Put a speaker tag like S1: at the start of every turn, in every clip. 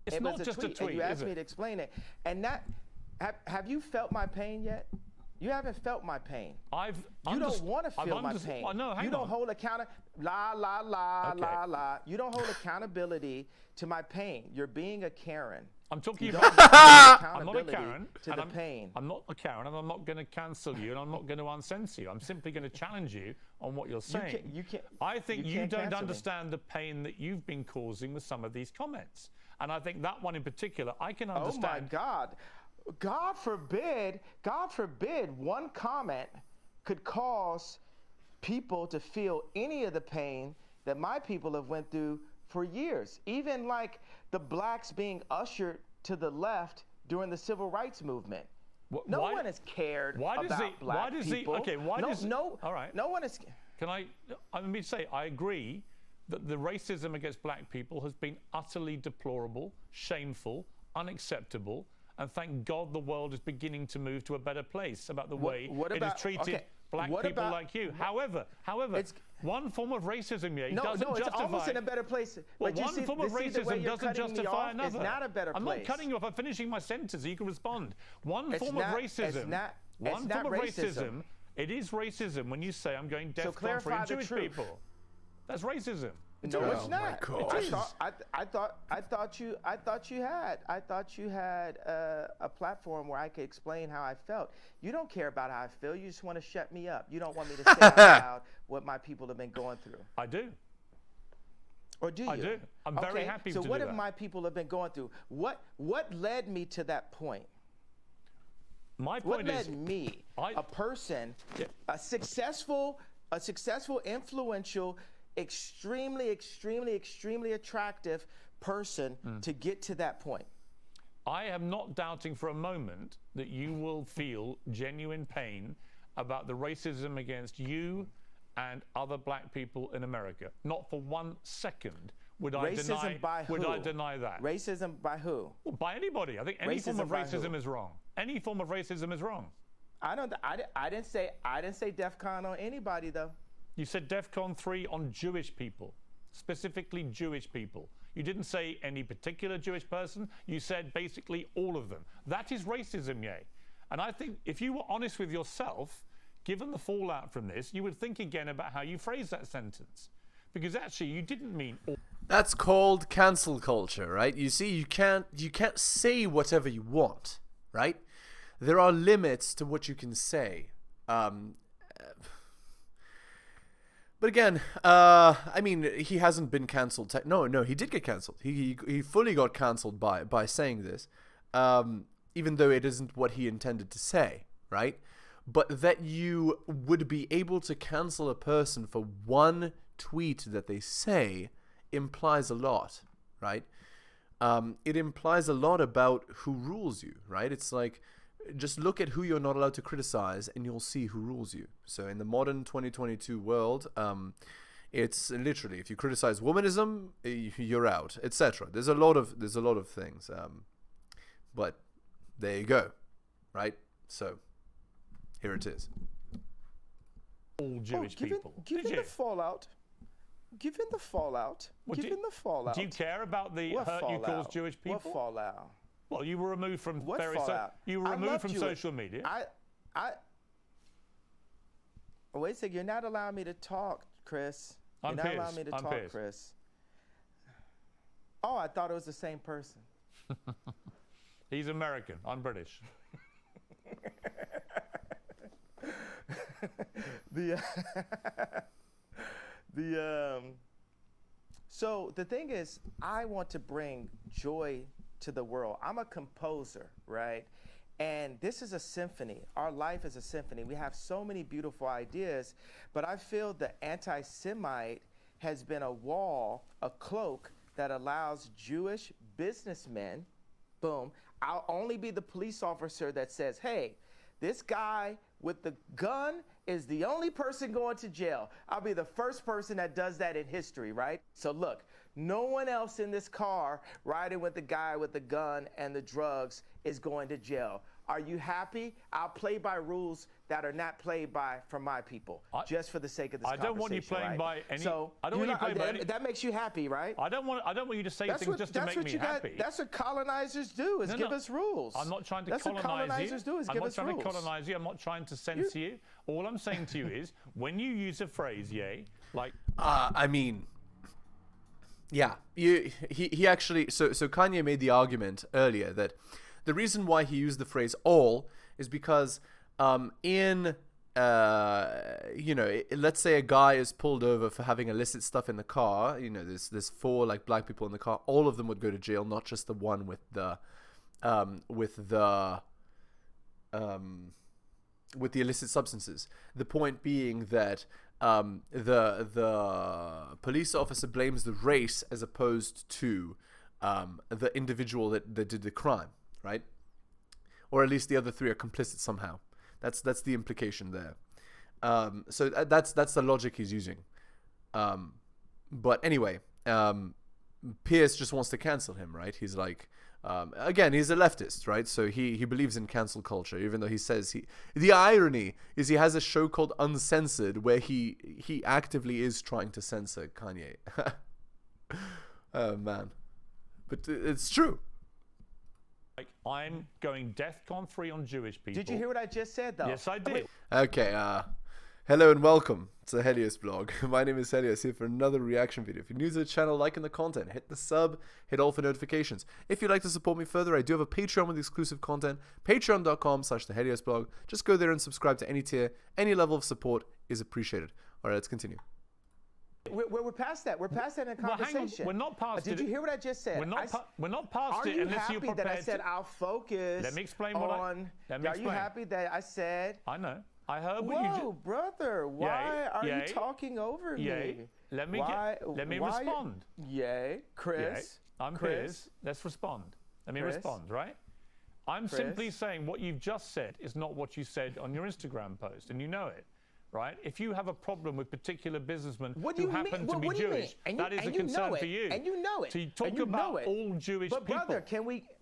S1: It's not just a tweet,
S2: and you
S1: is
S2: asked me
S1: it?
S2: to explain it. And that, have you felt my pain yet? You haven't felt my pain. You don't want to feel my pain.
S1: Well, no, hang
S2: you don't
S1: on.
S2: hold You don't hold accountability to my pain. You're being a Karen.
S1: I'm talking
S2: You
S1: about.
S2: don't hold
S1: I'm not a
S2: accountability
S1: Karen.
S2: to the pain.
S1: I'm not a Karen, and I'm not going to cancel you, and I'm not going to uncensor you. I'm simply going to challenge you on what you're saying. I think you don't understand the pain that you've been causing with some of these comments. And I think that one in particular, I can understand.
S2: Oh my God. God forbid one comment could cause people to feel any of the pain that my people have went through for years. Even like the blacks being ushered to the left during the civil rights movement. No one has cared about black people.
S1: All right.
S2: No one is.
S1: Let me say, I agree that the racism against black people has been utterly deplorable, shameful, unacceptable, and thank God the world is beginning to move to a better place about the way it has treated black people like you. However, one form of racism doesn't justify.
S2: It's almost in a better place.
S1: Well, one form of racism doesn't justify another.
S2: It's not a better place.
S1: I'm not cutting you off. I'm finishing my sentence so you can respond. One form of racism. It is racism when you say I'm going DEFCON for Jewish people. That's racism.
S2: No, it's not. I thought you had a platform where I could explain how I felt. You don't care about how I feel. You just want to shut me up. You don't want me to say out loud what my people have been going through.
S1: I do.
S2: Or do you?
S1: I do. I'm very happy to do that.
S2: So what have my people have been going through? What led me to that point?
S1: My point is,
S2: what led me, a person, a successful, influential, extremely attractive person to get to that point?
S1: I am not doubting for a moment that you will feel genuine pain about the racism against you and other black people in America. Not for 1 second would I deny that.
S2: Racism by who?
S1: Well, by anybody. I think any form of racism is wrong. Any form of racism is wrong.
S2: I didn't say DEFCON on anybody though.
S1: You said DEFCON 3 on Jewish people, specifically Jewish people. You didn't say any particular Jewish person. You said basically all of them. That is racism, yay. And I think if you were honest with yourself, given the fallout from this, you would think again about how you phrase that sentence. Because actually you didn't mean all.
S3: That's called cancel culture, right? You see, you can't say whatever you want, right? There are limits to what you can say. But again, I mean, he hasn't been cancelled. No, he did get cancelled. He fully got cancelled by saying this, even though it isn't what he intended to say, right? But that you would be able to cancel a person for one tweet that they say implies a lot, right? It implies a lot about who rules you, right? It's like, just look at who you're not allowed to criticize and you'll see who rules you. So in the modern 2022 world, it's literally, if you criticize womanism, you're out, etc. There's a lot of things, but there you go, right? So here it is.
S1: All Jewish people.
S2: Given the fallout. Do you
S1: care about the hurt you caused Jewish people?
S2: What fallout?
S1: Well, you were removed from social media.
S2: Wait a second. You're not allowing me to talk, Chris. You're not allowing me to talk, Chris. Oh, I thought it was the same person.
S1: He's American. I'm British.
S2: So the thing is, I want to bring joy to the world. I'm a composer, right? And this is a symphony. Our life is a symphony. We have so many beautiful ideas, but I feel the anti-Semite has been a wall, a cloak that allows Jewish businessmen, boom, I'll only be the police officer that says, hey, this guy with the gun is the only person going to jail. I'll be the first person that does that in history, right? So look, no one else in this car riding with the guy with the gun and the drugs is going to jail. Are you happy? I'll play by rules that are not played by from my people, just for the sake of this conversation.
S1: I don't want you playing by any.
S2: So
S1: I don't want you playing by any.
S2: That makes you happy, right?
S1: I don't want you to say things just to make me happy.
S2: That's what colonizers do, is give us rules.
S1: I'm not trying to
S2: that's
S1: colonize
S2: what colonizers
S1: you.
S2: do, is give us rules.
S1: I'm not trying to colonize you. I'm not trying to censor you. All I'm saying to you is, when you use a phrase, like.
S3: I mean. Yeah, he actually. So Kanye made the argument earlier that the reason why he used the phrase "all" is because let's say a guy is pulled over for having illicit stuff in the car. There's 4 like black people in the car. All of them would go to jail, not just the one with the illicit substances. The point being that the police officer blames the race as opposed to the individual that did the crime, right? Or at least the other 3 are complicit somehow. That's the implication there. So that's the logic he's using. But anyway, Piers just wants to cancel him, right? He's like, again, he's a leftist, right? So he believes in cancel culture, even though he says the irony is he has a show called Uncensored where he actively is trying to censor Kanye. Oh man, but it's true.
S1: Like, I'm going DEFCON 3 on Jewish people.
S2: Did you hear what I just said, though?
S1: Yes, I did.
S3: Okay, hello and welcome to the Helios blog. My name is Helios, here for another reaction video. If you're new to the channel, liking the content, hit the sub, hit all for notifications. If you'd like to support me further, I do have a Patreon with exclusive content, patreon.com/theheliosblog. Just go there and subscribe to any tier. Any level of support is appreciated. All right, let's continue.
S2: We're past that. We're past that in a conversation.
S1: We're not past it.
S2: Did you hear what I just said?
S1: We're not past it unless you're prepared.
S2: Are you happy that I said I'll focus?
S1: Let me explain
S2: Are you happy that I said?
S1: I know. I heard what you
S2: Whoa, brother! Why are you talking over me?
S1: Let me respond.
S2: Chris.
S1: I'm Piers. Let's respond. Let me respond, right? I'm simply saying what you've just said is not what you said on your Instagram post, and you know it. Right? If you have a problem with particular businessmen who happen to be Jewish, that is a concern for you.
S2: And you know it.
S1: So you talk about all Jewish people.
S2: But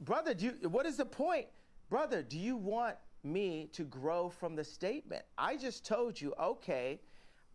S2: brother, what is the point? Brother, do you want me to grow from the statement? I just told you, okay,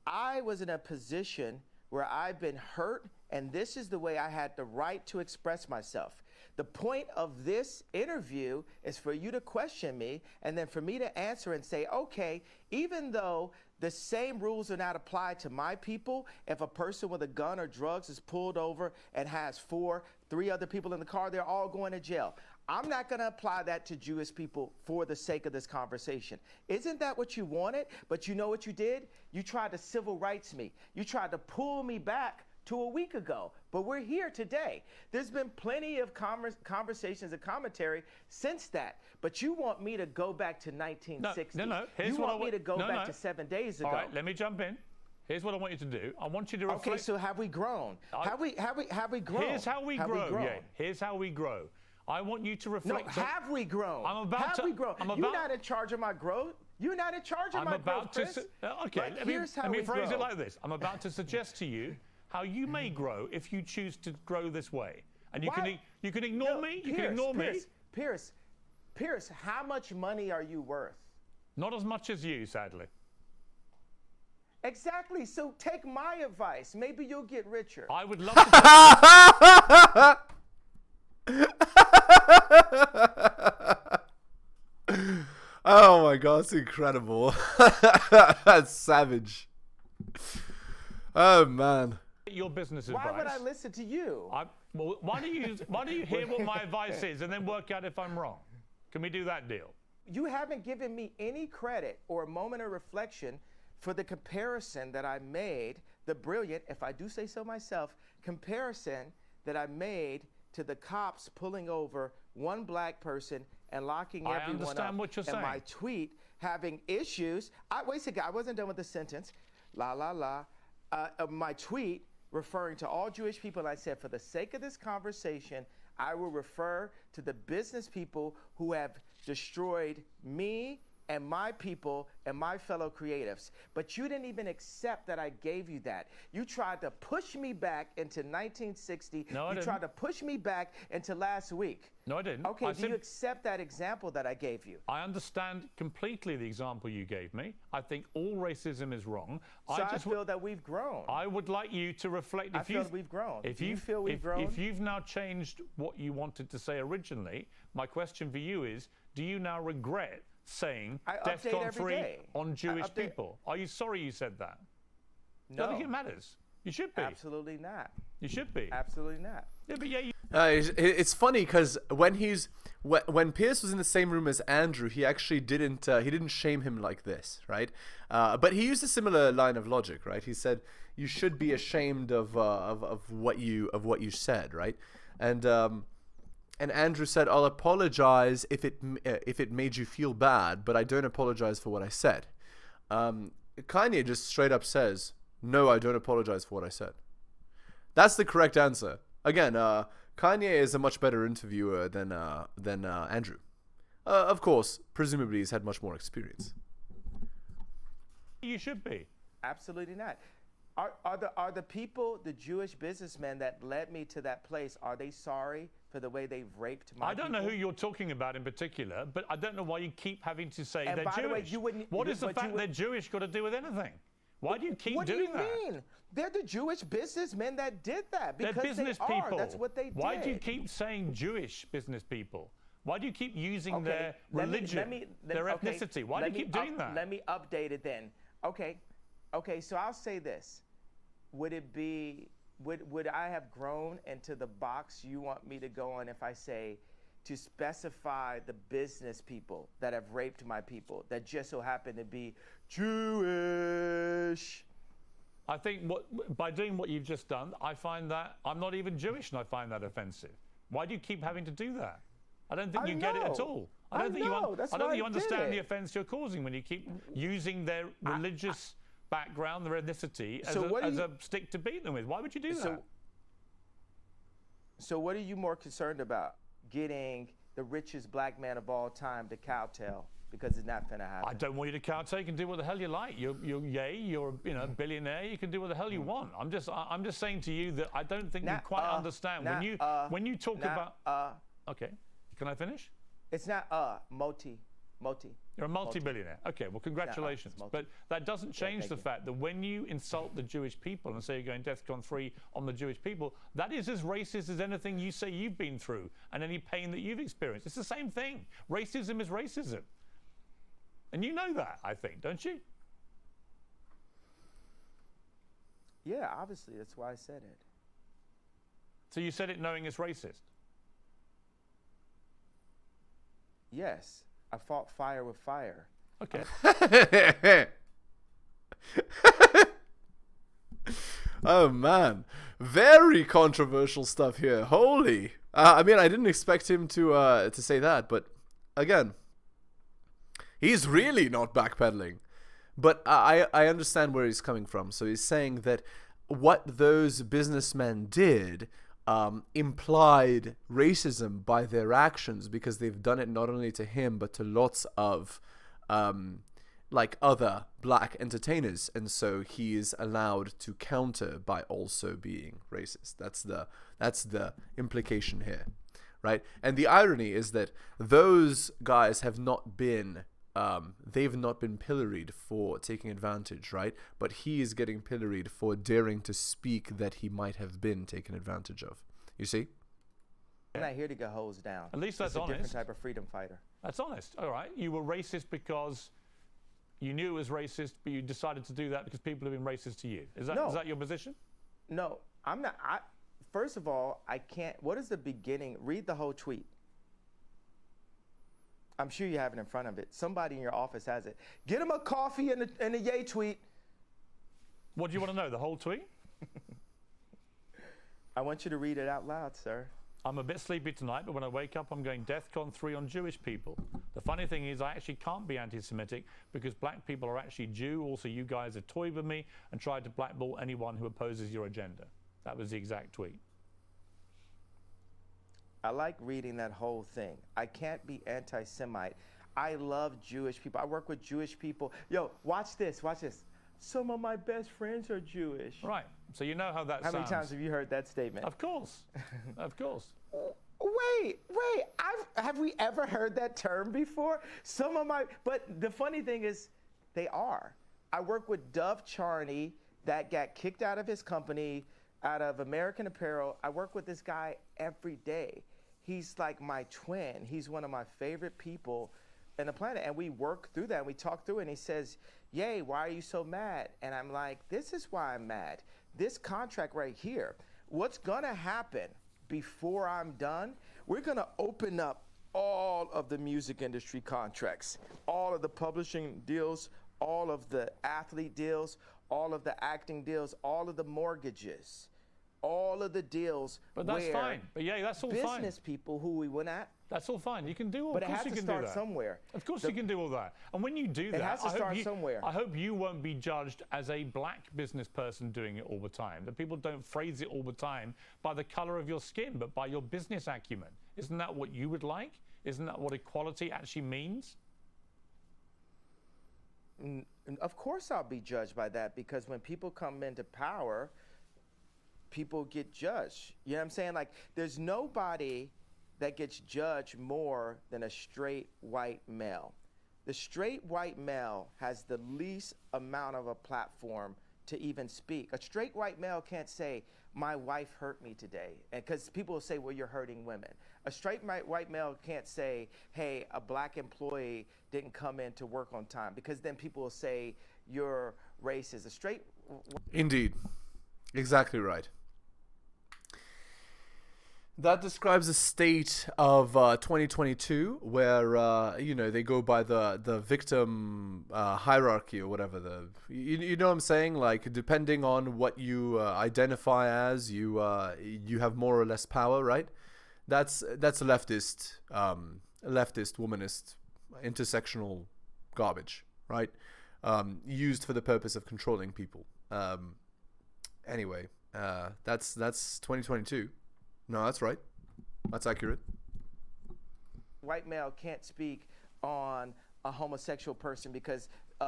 S2: I was in a position where I've been hurt, and this is the way I had the right to express myself. The point of this interview is for you to question me, and then for me to answer and say, okay, even though the same rules are not applied to my people, if a person with a gun or drugs is pulled over and has 3 other people in the car, they're all going to jail. I'm not going to apply that to Jewish people for the sake of this conversation. Isn't that what you wanted? But you know what you did? You tried to civil rights me. You tried to pull me back to a week ago, but we're here today. There's been plenty of conversations and commentary since that, but you want me to go back to 1960.
S1: No.
S2: You want me to go back to 7 days ago.
S1: All right, let me jump in. Here's what I want you to do. I want you to reflect.
S2: Okay, so have we grown? Have we grown?
S1: Here's how we grow. Yeah, here's how we grow. I want you to reflect.
S2: No, have we grown?
S1: Have
S2: we grown? You're not in charge of my growth. You're not in charge of my growth, Chris.
S1: Okay, let me phrase it like this. I'm about to suggest to you how you may grow if you choose to grow this way. And you can ignore me. You can ignore me.
S2: Piers, how much money are you worth?
S1: Not as much as you, sadly.
S2: Exactly. So take my advice. Maybe you'll get richer.
S1: I would love
S3: to. Oh my God, it's incredible. That's savage. Oh man.
S1: Your business advice.
S2: Why would I listen to you?
S1: Well, why do you hear what my advice is and then work out if I'm wrong? Can we do that deal?
S2: You haven't given me any credit or a moment of reflection for the comparison that I made, the brilliant, if I do say so myself, comparison that I made to the cops pulling over one black person and locking everyone up.
S1: I understand what you're saying.
S2: And my tweet having issues. Wait a second, I wasn't done with the sentence. My tweet referring to all Jewish people, and I said, for the sake of this conversation, I will refer to the business people who have destroyed me and my people and my fellow creatives. But you didn't even accept that I gave you that. You tried to push me back into 1960.
S1: No, I didn't.
S2: Tried to push me back into last week.
S1: No, I didn't.
S2: Okay, do you accept that example that I gave you?
S1: I understand completely the example you gave me. I think all racism is wrong.
S2: So I feel that we've grown.
S1: I would like you to reflect.
S2: I feel we've grown.
S1: If
S2: do you feel we've grown?
S1: If you've now changed what you wanted to say originally, my question for you is, do you now regret saying DEFCON 3 on Jewish people? Are you sorry you said that?
S2: No.
S1: I don't think it matters. You should be.
S2: Absolutely not.
S1: You should be.
S2: Absolutely not.
S1: Yeah, but yeah.
S3: It's funny because when Piers was in the same room as Andrew, he actually didn't shame him like this, right? But he used a similar line of logic, right? He said you should be ashamed of what you said, right? And Andrew said, I'll apologize if it made you feel bad, but I don't apologize for what I said. Kanye just straight up says, no, I don't apologize for what I said. That's the correct answer. Again, Kanye is a much better interviewer than Andrew. Of course, presumably he's had much more experience.
S1: You should be.
S2: Absolutely not. Are the people, the Jewish businessmen that led me to that place, are they sorry for the way they've raped my
S1: I don't know who you're talking about in particular, but I don't know why you keep having to say
S2: and
S1: they're
S2: by
S1: Jewish.
S2: The way, you wouldn't,
S1: what is the fact they're Jewish got to do with anything? Why do you keep
S2: what
S1: doing that?
S2: What do you mean? They're the Jewish businessmen that did that because
S1: they're business
S2: they
S1: people.
S2: Are. That's what they did.
S1: Why do you keep saying Jewish business people? Why do you keep using their religion, their ethnicity? Why do you keep doing that?
S2: Let me update it then. Okay, so I'll say this. Would I have grown into the box you want me to go in if I say to specify the business people that have raped my people that just so happen to be Jewish?
S1: I think by doing what you've just done, I find that I'm not even Jewish and I find that offensive. Why do you keep having to do that? I don't think you get it at all. I don't think you understand the offense you're causing when you keep using their religious background, their ethnicity, as a stick to beat them with. Why would you do that?
S2: So what are you more concerned about? Getting the richest black man of all time to kowtow because it's not going to happen.
S1: I don't want you to kowtow. You can do what the hell you like. You're a billionaire. You can do what the hell you want. I'm just saying to you that I don't think you quite understand when you talk about. Okay, can I finish?
S2: It's not multi.
S1: You're a multi-billionaire. Okay, well, congratulations. But that doesn't change the fact that when you insult the Jewish people and say you're going DEFCON 3 on the Jewish people, that is as racist as anything you say you've been through and any pain that you've experienced. It's the same thing. Racism is racism. And you know that, I think, don't you?
S2: Yeah, obviously. That's why I said it.
S1: So you said it knowing it's racist?
S2: Yes. I fought fire with fire.
S1: Okay.
S3: Oh man, very controversial stuff here. Holy, I mean, I didn't expect him to say that, but again, he's really not backpedaling. But I understand where he's coming from. So he's saying that what those businessmen did implied racism by their actions because they've done it not only to him but to lots of like other black entertainers, and so he is allowed to counter by also being racist. That's the implication here, right? And the irony is that those guys have not been they've not been pilloried for taking advantage, right? But he is getting pilloried for daring to speak that he might have been taken advantage of. You see?
S2: I'm not here to get hosed down.
S1: At least that's honest.
S2: A different type of freedom fighter.
S1: That's honest. All right. You were racist because you knew it was racist, but you decided to do that because people have been racist to you. Is that your position?
S2: No, I'm not. First of all, I can't. What is the beginning? Read the whole tweet. I'm sure you have it in front of it. Somebody in your office has it. Get him a coffee and a yay tweet.
S1: What do you want to know? The whole tweet?
S2: I want you to read it out loud, sir.
S1: I'm a bit sleepy tonight, but when I wake up, I'm going DEFCON 3 on Jewish people. The funny thing is I actually can't be anti-Semitic because black people are actually Jew. Also, you guys have toyed with me and tried to blackball anyone who opposes your agenda. That was the exact tweet.
S2: I like reading that whole thing. I can't be anti-Semite. I love Jewish people. I work with Jewish people. Yo, watch this. Some of my best friends are Jewish.
S1: Right. So you know how that
S2: How
S1: sounds.
S2: many times have you heard that statement?
S1: Of course. Of course.
S2: Wait. Have we ever heard that term before? But the funny thing is, they are. I work with Dove Charney that got kicked out of his company, out of American Apparel. I work with this guy every day. He's like my twin. He's one of my favorite people in the planet. And we work through that and we talk through it. And he says, "Yay, why are you so mad?" And I'm like, this is why I'm mad. This contract right here, what's gonna happen before I'm done, we're gonna open up all of the music industry contracts, all of the publishing deals, all of the athlete deals, all of the acting deals, all of the mortgages, all of the deals.
S1: But that's fine. But yeah, that's all fine.
S2: Business people who we went at.
S1: That's all fine. You can do all
S2: But
S1: of
S2: it
S1: course
S2: has
S1: you
S2: to
S1: can do
S2: start
S1: that.
S2: somewhere.
S1: Of course you can do all that. And when you do that,
S2: has to start somewhere.
S1: I hope you won't be judged as a black business person doing it all the time. That people don't phrase it all the time by the color of your skin, but by your business acumen. Isn't that what you would like? Isn't that what equality actually means?
S2: Of course I'll be judged by that, because when people come into power, people get judged. You know what I'm saying? Like, there's nobody that gets judged more than a straight white male. The straight white male has the least amount of a platform to even speak. A straight white male can't say, "My wife hurt me today," and because people will say, "Well, you're hurting women." A straight white male can't say, "Hey, a black employee didn't come in to work on time," because then people will say you're racist. A straight
S3: Indeed. Exactly right. That describes the state of 2022, where they go by the victim hierarchy or whatever. You know what I'm saying? Like, depending on what you identify as, you have more or less power, right? That's leftist, womanist, intersectional garbage, right? Used for the purpose of controlling people. Anyway, that's 2022. No, that's right. That's accurate.
S2: White male can't speak on a homosexual person because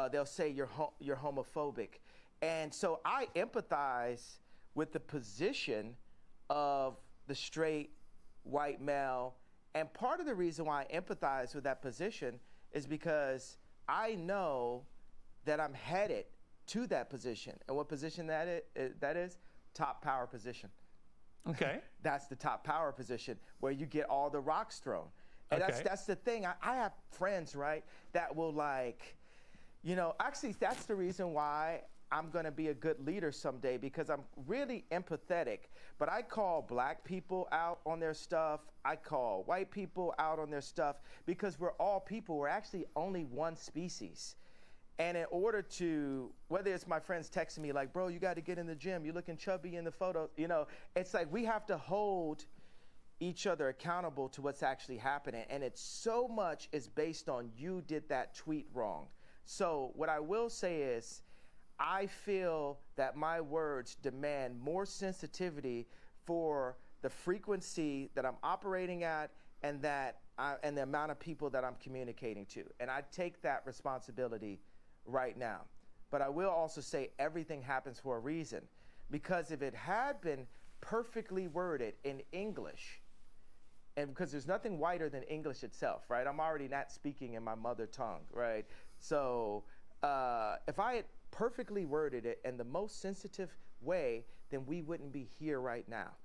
S2: they'll say you're homophobic. And so I empathize with the position of the straight white male. And part of the reason why I empathize with that position is because I know that I'm headed to that position. And what position that is? Top power position.
S1: Okay.
S2: That's the top power position where you get all the rocks thrown. And
S1: Okay.
S2: that's the thing. I have friends, right, that will actually that's the reason why I'm going to be a good leader someday, because I'm really empathetic. But I call black people out on their stuff. I call white people out on their stuff, because we're all people. We're actually only one species. And in order to, whether it's my friends texting me like, "Bro, you got to get in the gym. You're looking chubby in the photo." It's like we have to hold each other accountable to what's actually happening. And it's so much is based on you did that tweet wrong. So what I will say is, I feel that my words demand more sensitivity for the frequency that I'm operating at, and and the amount of people that I'm communicating to. And I take that responsibility right now. But I will also say everything happens for a reason, because if it had been perfectly worded in English, and because there's nothing whiter than English itself, right? I'm already not speaking in my mother tongue, right? So if I had perfectly worded it in the most sensitive way, then we wouldn't be here right now.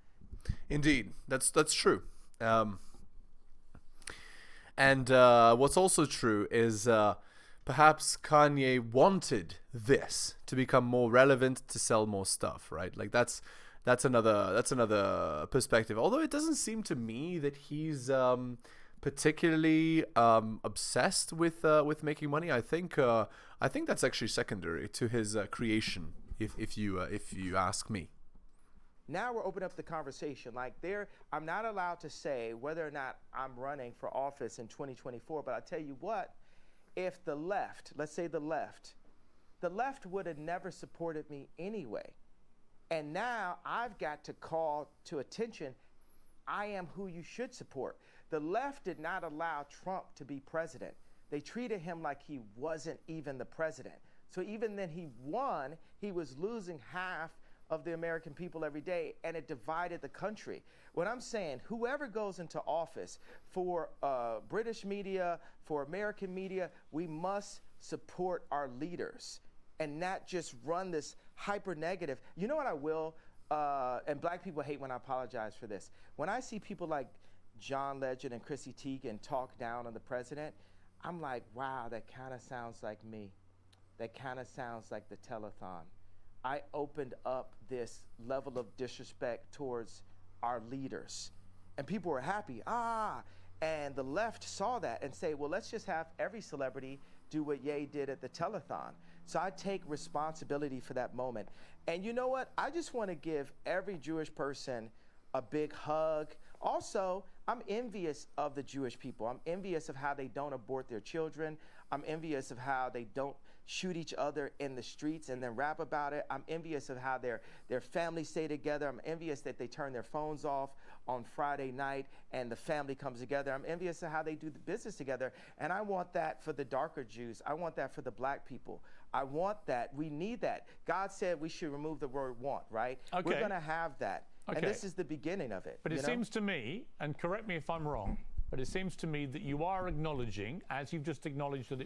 S3: Indeed, that's true. And what's also true is perhaps Kanye wanted this to become more relevant, to sell more stuff, right? Like that's another perspective. Although it doesn't seem to me that he's particularly obsessed with making money. I think that's actually secondary to his creation, if you ask me.
S2: Now we're opening up the conversation. I'm not allowed to say whether or not I'm running for office in 2024, but I'll tell you what, if the left, let's say the left would have never supported me anyway. And now I've got to call to attention, I am who you should support. The left did not allow Trump to be president. they treated him like he wasn't even the president. So even then he won, he was losing half of the American people every day, and it divided the country. What I'm saying, whoever goes into office, for British media, for American media, we must support our leaders and not just run this hyper negative. You know what I will, and black people hate when I apologize for this. When I see people like John Legend and Chrissy Teigen talk down on the president, I'm like, wow, that kind of sounds like me. That kind of sounds like the telethon. I opened up this level of disrespect towards our leaders. And people were happy. And the left saw that and say, well, let's just have every celebrity do what Ye did at the telethon. So I take responsibility for that moment. And you know what? I just want to give every Jewish person a big hug. Also, I'm envious of the Jewish people. I'm envious of how they don't abort their children. I'm envious of how they don't shoot each other in the streets and then rap about it. I'm envious of how their families stay together. I'm envious that they turn their phones off on Friday night and the family comes together. I'm envious of how they do the business together. And I want that for the darker Jews. I want that for the black people. I want that. We need that. God said we should remove the word want, right?
S1: Okay.
S2: We're going to have that.
S1: Okay.
S2: And this is the beginning of it.
S1: But it seems to me, and correct me if I'm wrong, but it seems to me that you are acknowledging, as you've just acknowledged that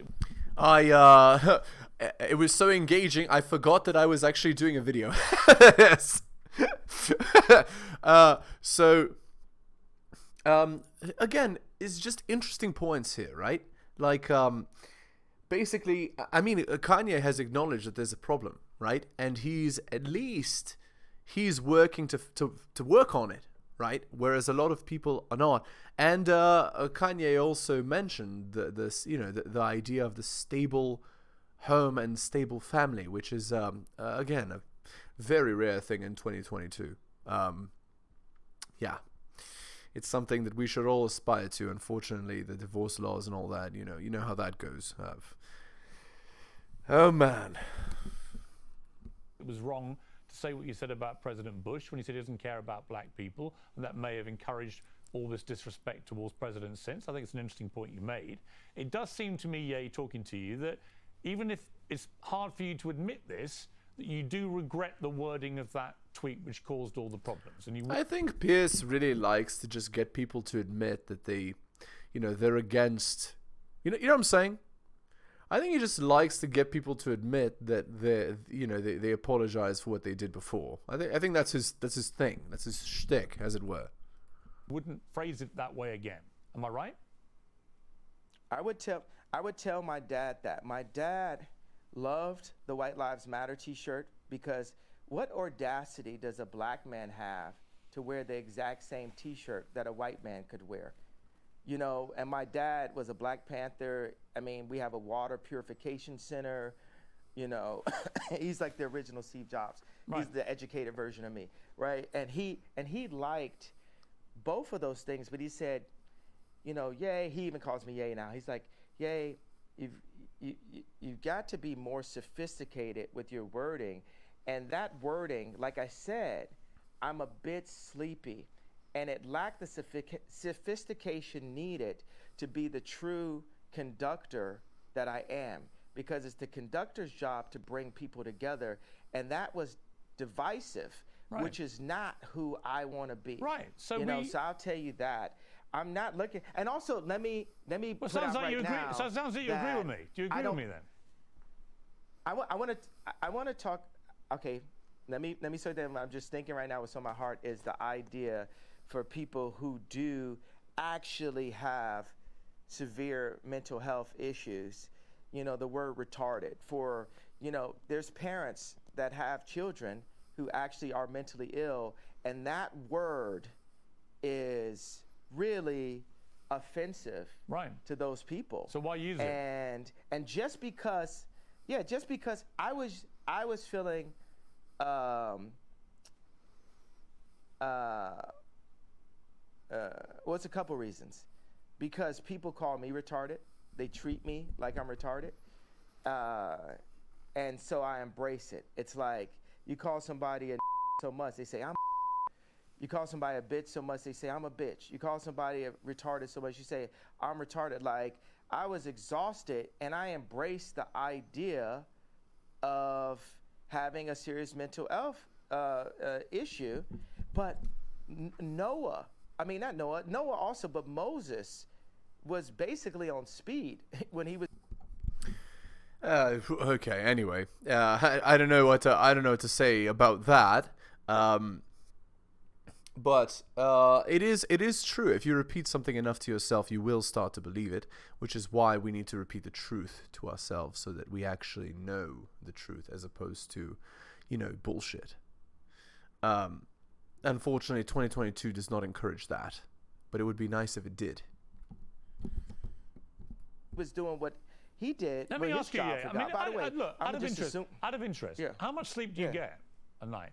S3: it was so engaging, I forgot that I was actually doing a video. Yes. Again, it's just interesting points here, right? Like, basically, I mean, Kanye has acknowledged that there's a problem, right? And he's working to work on it, right? Whereas a lot of people are not. And Kanye also mentioned the idea of the stable home and stable family, which is again a very rare thing in 2022. Yeah, it's something that we should all aspire to. Unfortunately, the divorce laws and all that, you know how that goes. Oh man,
S1: it was wrong to say what you said about President Bush when he said he doesn't care about black people, and that may have encouraged all this disrespect towards presidents since. I think it's an interesting point you made. It does seem to me, Ye, talking to you, that even if it's hard for you to admit this, that you do regret the wording of that tweet which caused all the problems. And
S3: I think Piers really likes to just get people to admit that they're against, you know what I'm saying? I think he just likes to get people to admit that they apologize for what they did before. I think that's his thing. That's his shtick, as it were.
S1: Wouldn't phrase it that way again. Am I right?
S2: I would tell my dad that. My dad loved the White Lives Matter t-shirt because what audacity does a black man have to wear the exact same t-shirt that a white man could wear? And my dad was a Black Panther. I mean, we have a water purification center. He's like the original Steve Jobs. Right. He's the educated version of me, right? And he liked both of those things, but he said, Ye, he even calls me Ye now. He's like, Ye, you've got to be more sophisticated with your wording. And that wording, like I said, I'm a bit sleepy. And it lacked the sophistication needed to be the true conductor that I am, because it's the conductor's job to bring people together, and that was divisive, right, which is not who I want to be.
S1: Right. So
S2: so I'll tell you that I'm not looking. And also, let me put out
S1: like
S2: right now.
S1: So it sounds like you agree with me. Do you agree with me then?
S2: I want to talk. Okay, let me say that I'm just thinking right now. What's on my heart is the idea for people who do actually have severe mental health issues, the word retarded. For, there's parents that have children who actually are mentally ill, and that word is really offensive,
S1: right,
S2: to those people.
S1: So why use it?
S2: And just because I was feeling well, it's a couple reasons. Because people call me retarded. They treat me like I'm retarded. And so I embrace it. It's like you call somebody a so much, they say, I'm You call somebody a bitch so much, they say, I'm a bitch. You call somebody a retarded so much, you say, I'm retarded. Like, I was exhausted, and I embraced the idea of having a serious mental health issue. But Noah also, but Moses was basically on speed when he was.
S3: Okay. Anyway, I don't know what to say about that. But it is true. If you repeat something enough to yourself, you will start to believe it, which is why we need to repeat the truth to ourselves so that we actually know the truth as opposed to, bullshit. Unfortunately, 2022 does not encourage that, but it would be nice if it did.
S2: Was doing what he did.
S1: Let me ask you, by the way, look, out of interest,
S2: yeah.
S1: How much sleep do you get a night?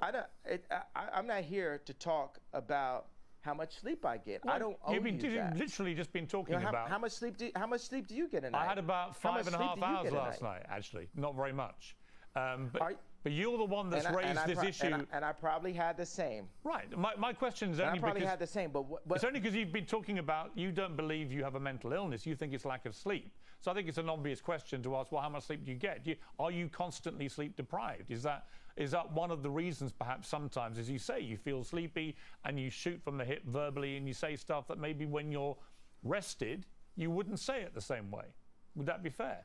S2: I'm not here to talk about how much sleep I get. Well, I don't owe you that.
S1: You've literally just been talking about
S2: how much sleep do you get a night?
S1: I had about 5.5 hours last night, actually. Not very much. But you're the one that's raised this issue.
S2: And I probably had the same.
S1: Right. My question is only
S2: I probably had the same, but
S1: it's only because you've been talking about you don't believe you have a mental illness. You think it's lack of sleep. So I think it's an obvious question to ask, well, how much sleep do you get? Are you constantly sleep deprived? Is that one of the reasons perhaps sometimes, as you say, you feel sleepy and you shoot from the hip verbally and you say stuff that maybe when you're rested, you wouldn't say it the same way? Would that be fair?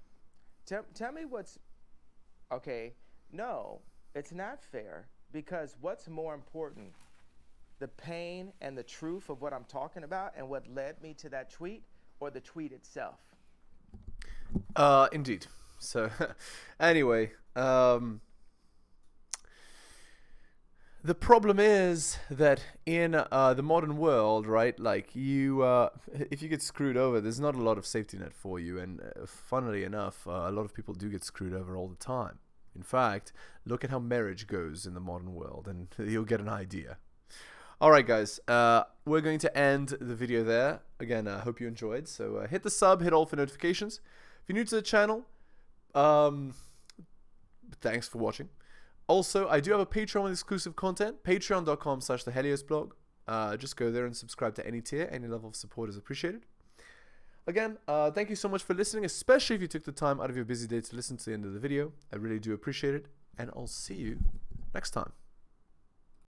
S2: Tell me what's... Okay, no, it's not fair, because what's more important, the pain and the truth of what I'm talking about and what led me to that tweet, or the tweet itself?
S3: Indeed. So, anyway, the problem is that in the modern world, right, like if you get screwed over, there's not a lot of safety net for you. And funnily enough, a lot of people do get screwed over all the time. In fact, look at how marriage goes in the modern world, and you'll get an idea. All right, guys, we're going to end the video there. Again, I hope you enjoyed. So hit the sub, hit all for notifications. If you're new to the channel, thanks for watching. Also, I do have a Patreon with exclusive content, patreon.com/theheliosblog. Just go there and subscribe to any tier. Any level of support is appreciated. Again, thank you so much for listening, especially if you took the time out of your busy day to listen to the end of the video. I really do appreciate it, and I'll see you next time.